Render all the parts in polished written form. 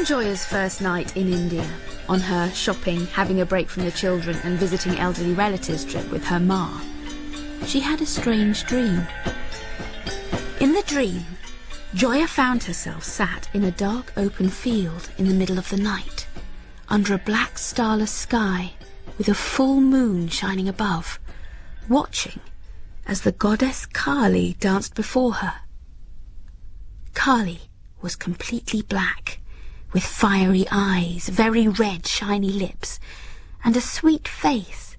On Joya's first night in India, on her shopping, having a break from the children and visiting elderly relatives trip with her ma, she had a strange dream. In the dream, Joya found herself sat in a dark open field in the middle of the night, under a black starless sky with a full moon shining above, watching as the goddess Kali danced before her. Kali was completely black, with fiery eyes, very red shiny lips, and a sweet face,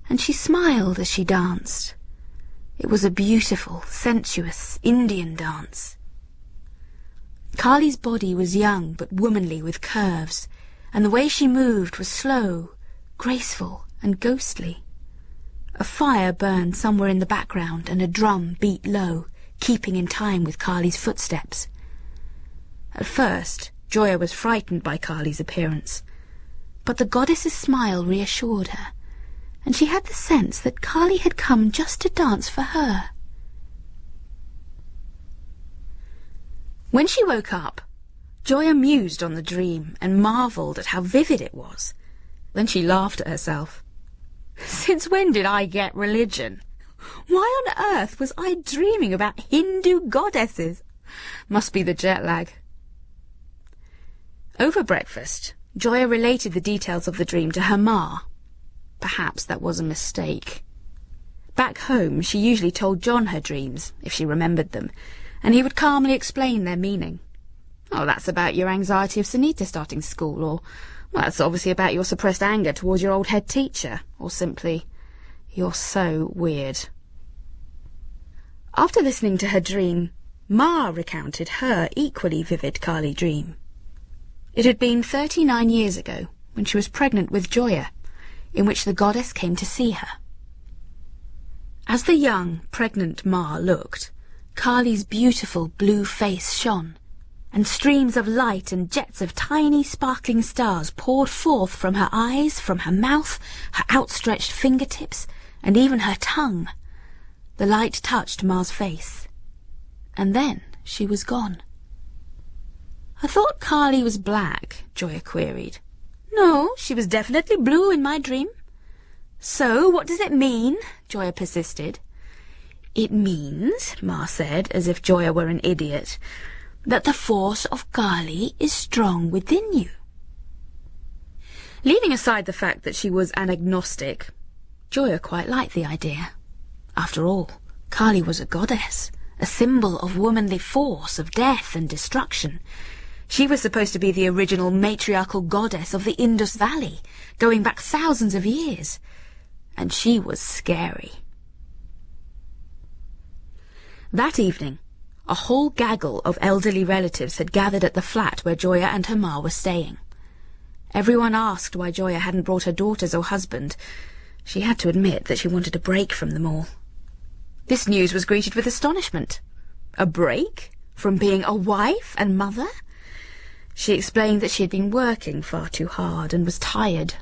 and she smiled as she danced. It was a beautiful, sensuous Indian dance. Kali's body was young but womanly with curves, and the way she moved was slow, graceful and ghostly. A fire burned somewhere in the background and a drum beat low, keeping in time with Kali's footsteps. At first, Joya was frightened by Kali's appearance, but the goddess's smile reassured her, and she had the sense that Kali had come just to dance for her. When she woke up, Joya mused on the dream and marvelled at how vivid it was. Then she laughed at herself. Since when did I get religion? Why on earth was I dreaming about Hindu goddesses? Must be the jet lag. Over breakfast, Joya related the details of the dream to her ma. Perhaps that was a mistake. Back home, she usually told John her dreams, if she remembered them, and he would calmly explain their meaning. Oh, that's about your anxiety of Sunita starting school, or, well, that's obviously about your suppressed anger towards your old head teacher, or simply, you're so weird. After listening to her dream, Ma recounted her equally vivid Kali dream. It had been 39 years ago, when she was pregnant with Joya, in which the goddess came to see her. As the young, pregnant Ma looked, Kali's beautiful blue face shone, and streams of light and jets of tiny sparkling stars poured forth from her eyes, from her mouth, her outstretched fingertips, and even her tongue. The light touched Ma's face, and then she was gone. I thought Kali was black, Joya queried. No, she was definitely blue in my dream. So, what does it mean? Joya persisted. It means, Ma said, as if Joya were an idiot, that the force of Kali is strong within you. Leaving aside the fact that she was an agnostic, Joya quite liked the idea. After all, Kali was a goddess, a symbol of womanly force, of death and destruction. She was supposed to be the original matriarchal goddess of the Indus Valley, going back thousands of years. And she was scary. That evening, a whole gaggle of elderly relatives had gathered at the flat where Joya and her ma were staying. Everyone asked why Joya hadn't brought her daughters or husband. She had to admit that she wanted a break from them all. This news was greeted with astonishment. A break? From being a wife and mother? She explained that she had been working far too hard and was tired.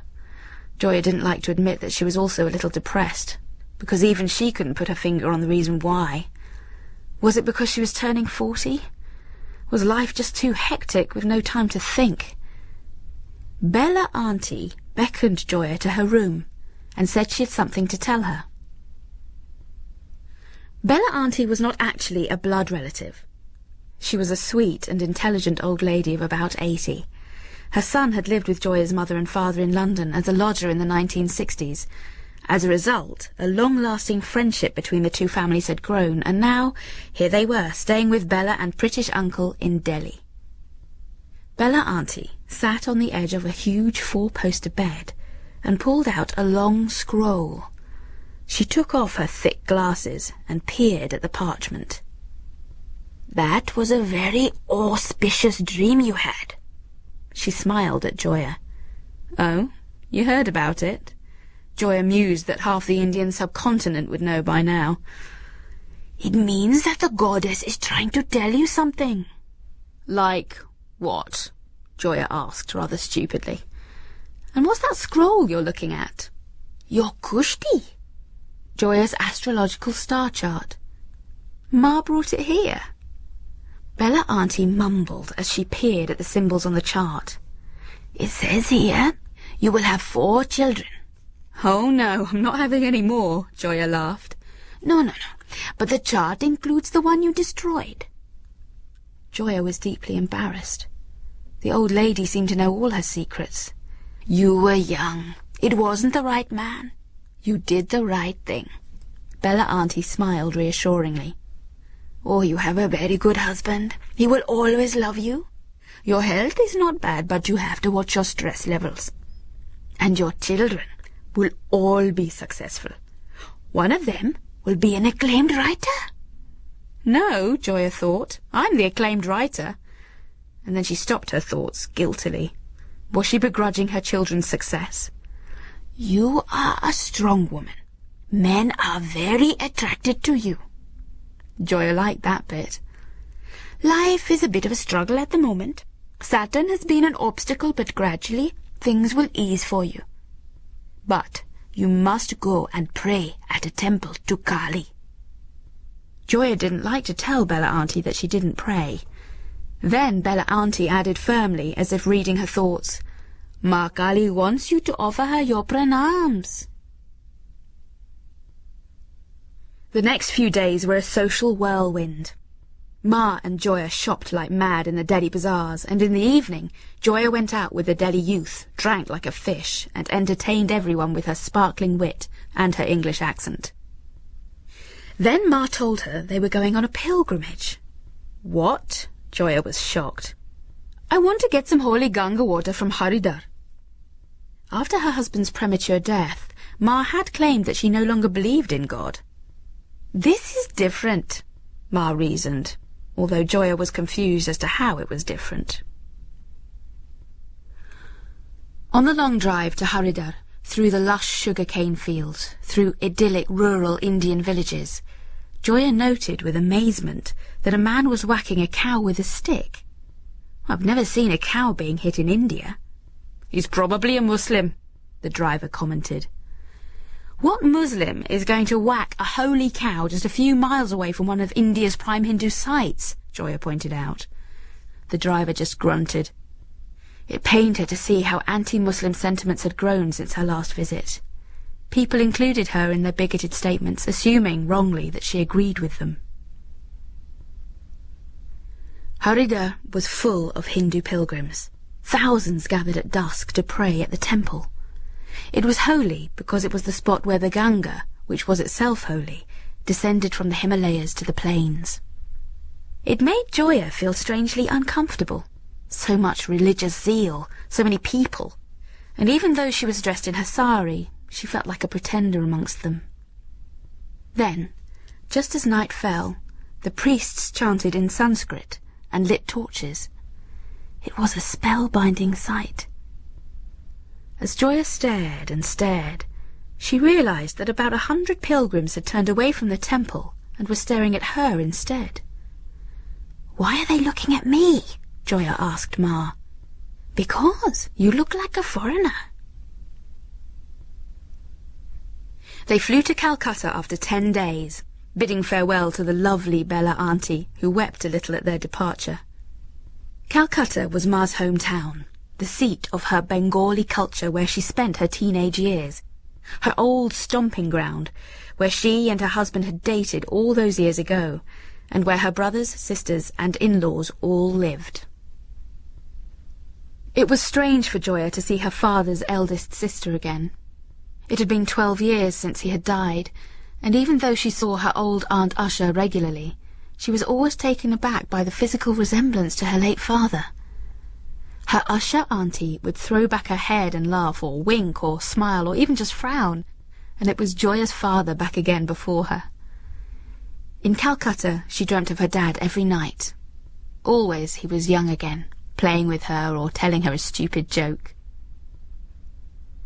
Joya didn't like to admit that she was also a little depressed, because even she couldn't put her finger on the reason why. Was it because she was turning 40? Was life just too hectic with no time to think? Bella Auntie beckoned Joya to her room and said she had something to tell her. Bella Auntie was not actually a blood relative. She was a sweet and intelligent old lady of about 80. Her son had lived with Joya's mother and father in London as a lodger in the 1960s. As a result, a long-lasting friendship between the two families had grown, and now, here they were, staying with Bella and British uncle in Delhi. Bella Auntie sat on the edge of a huge four-poster bed and pulled out a long scroll. She took off her thick glasses and peered at the parchment. That was a very auspicious dream you had. She smiled at Joya. Oh, you heard about it? Joya mused that half the Indian subcontinent would know by now. It means that the goddess is trying to tell you something. Like what? Joya asked rather stupidly. And what's that scroll you're looking at? Your Kushti. Joya's astrological star chart. Ma brought it here. Bella Auntie mumbled as she peered at the symbols on the chart. "It says here, you will have 4 children. "Oh no, I'm not having any more," Joya laughed. No. But the chart includes the one you destroyed." Joya was deeply embarrassed. The old lady seemed to know all her secrets. "You were young. It wasn't the right man. You did the right thing." Bella Auntie smiled reassuringly. "Oh, you have a very good husband. He will always love you. Your health is not bad, but you have to watch your stress levels. And your children will all be successful. One of them will be an acclaimed writer." No, Joya thought. I'm the acclaimed writer. And then she stopped her thoughts guiltily. Was she begrudging her children's success? "You are a strong woman. Men are very attracted to you." Joya liked that bit. "Life is a bit of a struggle at the moment. Saturn has been an obstacle, but gradually things will ease for you. But you must go and pray at a temple to Kali." Joya didn't like to tell Bella Auntie that she didn't pray. Then Bella Auntie added firmly, as if reading her thoughts, "Ma Kali wants you to offer her your pranams." The next few days were a social whirlwind. Ma and Joya shopped like mad in the Delhi bazaars, and in the evening Joya went out with the Delhi youth, drank like a fish, and entertained everyone with her sparkling wit and her English accent. Then Ma told her they were going on a pilgrimage. "What?" Joya was shocked. "I want to get some holy Ganga water from Haridwar." After her husband's premature death, Ma had claimed that she no longer believed in God. "This is different," Ma reasoned, although Joya was confused as to how it was different. On the long drive to Haridwar, through the lush sugar-cane fields, through idyllic rural Indian villages, Joya noted with amazement that a man was whacking a cow with a stick. "I've never seen a cow being hit in India." "He's probably a Muslim," the driver commented. "What Muslim is going to whack a holy cow just a few miles away from one of India's prime Hindu sites?" Joya pointed out. The driver just grunted. It pained her to see how anti-Muslim sentiments had grown since her last visit. People included her in their bigoted statements, assuming, wrongly, that she agreed with them. Haridwar was full of Hindu pilgrims. Thousands gathered at dusk to pray at the temple. It was holy because it was the spot where the Ganga, which was itself holy, descended from the Himalayas to the plains. It made Joya feel strangely uncomfortable. So much religious zeal, so many people, and even though she was dressed in her sari, she felt like a pretender amongst them. Then, just as night fell, the priests chanted in Sanskrit and lit torches. It was a spellbinding sight. As Joya stared and stared, she realized that about 100 pilgrims had turned away from the temple and were staring at her instead. "Why are they looking at me?" Joya asked Ma. "Because you look like a foreigner." They flew to Calcutta after 10 days, bidding farewell to the lovely Bella Auntie, who wept a little at their departure. Calcutta was Ma's hometown, the seat of her Bengali culture where she spent her teenage years, her old stomping ground, where she and her husband had dated all those years ago, and where her brothers, sisters, and in-laws all lived. It was strange for Joya to see her father's eldest sister again. It had been 12 years since he had died, and even though she saw her old Aunt Usha regularly, she was always taken aback by the physical resemblance to her late father. Her Usha auntie would throw back her head and laugh, or wink, or smile, or even just frown, and it was Joya's father back again before her. In Calcutta, she dreamt of her dad every night. Always he was young again, playing with her or telling her a stupid joke.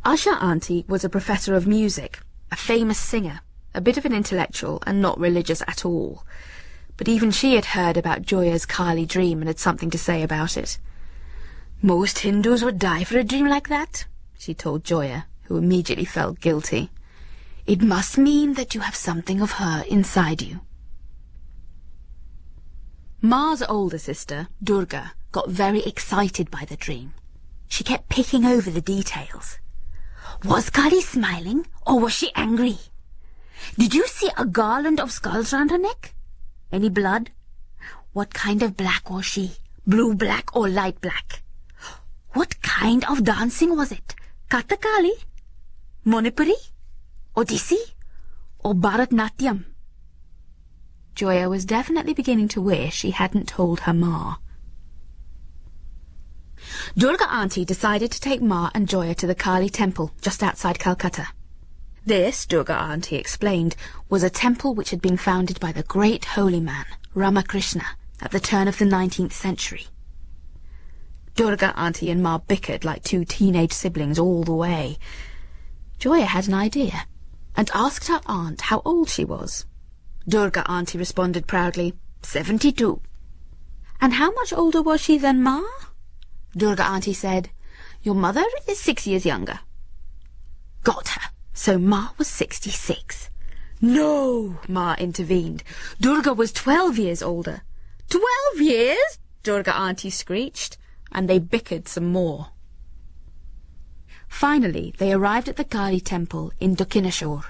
Usha auntie was a professor of music, a famous singer, a bit of an intellectual and not religious at all. But even she had heard about Joya's Kali dream and had something to say about it. "Most Hindus would die for a dream like that," she told Joya, who immediately felt guilty. "It must mean that you have something of her inside you." Ma's older sister, Durga, got very excited by the dream. She kept picking over the details. Was Kali smiling or was she angry? Did you see a garland of skulls round her neck? Any blood? What kind of black was she? Blue black or light black? What kind of dancing was it? Kathakali? Manipuri? Odissi? Or Bharatnatyam? Joya was definitely beginning to wish she hadn't told her Ma. Durga Auntie decided to take Ma and Joya to the Kali temple just outside Calcutta. This, Durga Auntie explained, was a temple which had been founded by the great holy man, Ramakrishna, at the turn of the 19th century. Durga Auntie and Ma bickered like two teenage siblings all the way. Joya had an idea, and asked her aunt how old she was. Durga Auntie responded proudly, 72. And how much older was she than Ma? Durga Auntie said, your mother is 6 years younger. Got her. So Ma was 66. No, Ma intervened. Durga was 12 years older. 12 years? Durga Auntie screeched, and they bickered some more. Finally, they arrived at the Kali temple in Dakshineshwar.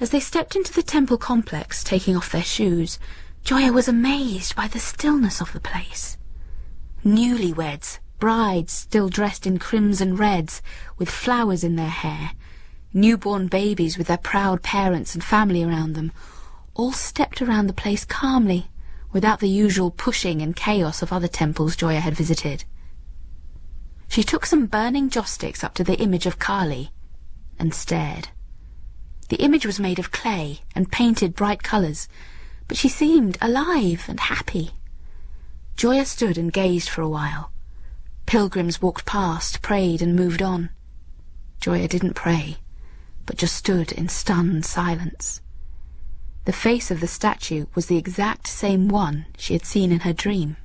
As they stepped into the temple complex, taking off their shoes, Joya was amazed by the stillness of the place. Newlyweds, brides still dressed in crimson reds, with flowers in their hair, newborn babies with their proud parents and family around them, all stepped around the place calmly, without the usual pushing and chaos of other temples Joya had visited. She took some burning joss sticks up to the image of Kali and stared. The image was made of clay and painted bright colours, but she seemed alive and happy. Joya stood and gazed for a while. Pilgrims walked past, prayed and moved on. Joya didn't pray, but just stood in stunned silence. The face of the statue was the exact same one she had seen in her dream.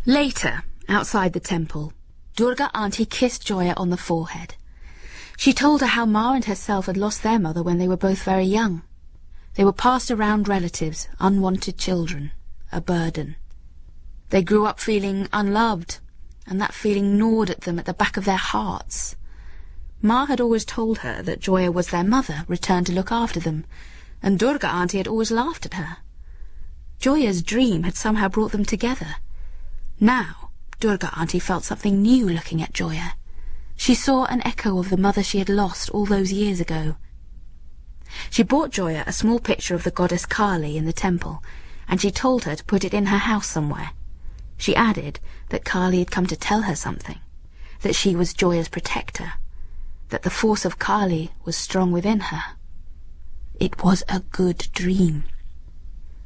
Later, outside the temple, Durga Auntie kissed Joya on the forehead. She told her how Ma and herself had lost their mother when they were both very young. They were passed around relatives, unwanted children, a burden. They grew up feeling unloved, and that feeling gnawed at them at the back of their hearts. Ma had always told her that Joya was their mother, returned to look after them, and Durga Auntie had always laughed at her. Joya's dream had somehow brought them together. Now, Durga Auntie felt something new looking at Joya. She saw an echo of the mother she had lost all those years ago. She bought Joya a small picture of the goddess Kali in the temple, and she told her to put it in her house somewhere. She added that Kali had come to tell her something, that she was Joya's protector, that the force of Kali was strong within her. It was a good dream.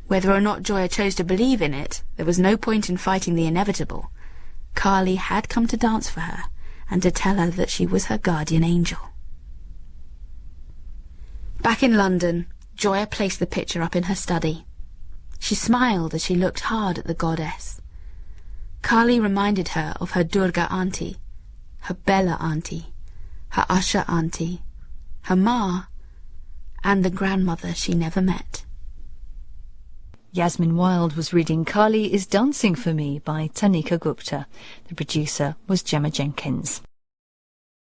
Whether or not Joya chose to believe in it, there was no point in fighting the inevitable. Kali had come to dance for her, and to tell her that she was her guardian angel. Back in London, Joya placed the picture up in her study. She smiled as she looked hard at the goddess. Kali reminded her of her Durga Auntie, her Bella Auntie, her Asha Auntie, her Ma, and the grandmother she never met. Yasmin Wilde was reading Kali is Dancing for Me by Tanika Gupta. The producer was Gemma Jenkins.